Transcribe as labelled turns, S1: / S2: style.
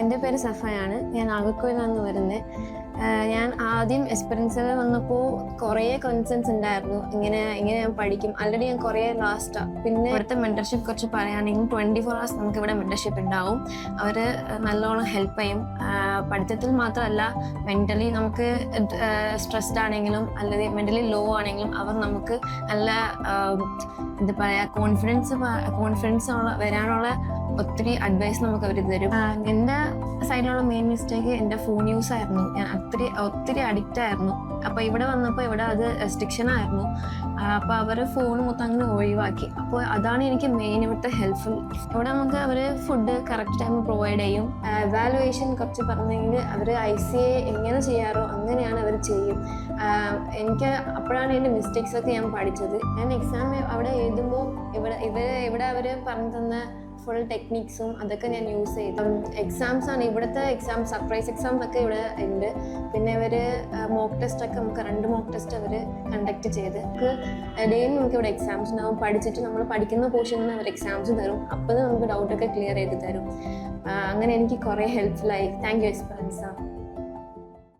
S1: എൻ്റെ പേര് സഫയാണ്. ഞാൻ ആകക്കോയിലാണ് വരുന്നത്. ഞാൻ ആദ്യം എക്സ്പീരിയൻസിൽ വന്നപ്പോൾ കുറേ കൺസേൺസ് ഉണ്ടായിരുന്നു. ഇങ്ങനെ ഞാൻ പഠിക്കും, ആൾറെഡി ഞാൻ കുറേ ലാസ്റ്റാണ്. പിന്നെ ഇവിടുത്തെ മെൻറ്റർഷിപ്പ് കുറിച്ച് പറയുകയാണെങ്കിൽ 24 hours നമുക്ക് ഇവിടെ മെൻറ്റർഷിപ്പ് ഉണ്ടാവും. അവർ നല്ലോണം ഹെൽപ്പ് ചെയ്യും. പഠിത്തത്തിൽ മാത്രമല്ല, മെൻ്റലി നമുക്ക് സ്ട്രെസ്ഡ് ആണെങ്കിലും അല്ലെങ്കിൽ മെൻ്റലി ലോ ആണെങ്കിലും അവർ നമുക്ക് നല്ല എന്താ പറയുക കോൺഫിഡൻസ് വരാനുള്ള ഒത്തിരി അഡ്വൈസ് നമുക്ക് അവർ തരും. എൻ്റെ സൈഡിലുള്ള മെയിൻ മിസ്റ്റേക്ക് എൻ്റെ ഫോൺ യൂസ് ആയിരുന്നു. ഞാൻ ഒത്തിരി അഡിക്റ്റ് ആയിരുന്നു. അപ്പോൾ ഇവിടെ വന്നപ്പോൾ ഇവിടെ അത് റെസ്ട്രിക്ഷൻ ആയിരുന്നു. അപ്പോൾ അവർ ഫോൺ മൊത്തം അങ്ങനെ ഒഴിവാക്കി. അപ്പോൾ അതാണ് എനിക്ക് മെയിൻ ഇവിടുത്തെ ഹെൽപ്ഫുൾ. ഇവിടെ നമുക്ക് അവർ ഫുഡ് കറക്റ്റ് ടൈം പ്രൊവൈഡ് ചെയ്യും. എവാലുവേഷൻ കുറച്ച് പറഞ്ഞെങ്കിൽ അവർ ICA എങ്ങനെ ചെയ്യാറോ അങ്ങനെയാണ് അവർ ചെയ്യും. എനിക്ക് അപ്പോഴാണ് എൻ്റെ മിസ്റ്റേക്സൊക്കെ ഞാൻ പഠിച്ചത്. ഞാൻ എക്സാം അവിടെ എഴുതുമ്പോൾ ഇവിടെ അവർ പറഞ്ഞു തന്ന ഫുൾ ടെക്നിക്സും അതൊക്കെ ഞാൻ യൂസ് ചെയ്തു. എക്സാംസ് ആണ് ഇവിടുത്തെ സർപ്രൈസ് എക്സാംസ് ഒക്കെ ഇവിടെ ഉണ്ട്. പിന്നെ ഇവർ മോക്ക് ടെസ്റ്റ് ഒക്കെ നമുക്ക് 2 മോക്ക് ടെസ്റ്റ് അവർ കണ്ടക്ട് ചെയ്ത് ഡെയിലി നമുക്ക് ഇവിടെ എക്സാംസ് ഉണ്ടാവും. പഠിച്ചിട്ട് നമ്മൾ പഠിക്കുന്ന പോർഷനിൽ അവർ എക്സാംസ് തരും. അപ്പോൾ നമുക്ക് ഡൗട്ടൊക്കെ ക്ലിയർ ചെയ്ത് തരും. അങ്ങനെ എനിക്ക് കുറേ ഹെൽപ്ഫുള്ളായി. Thank you experience.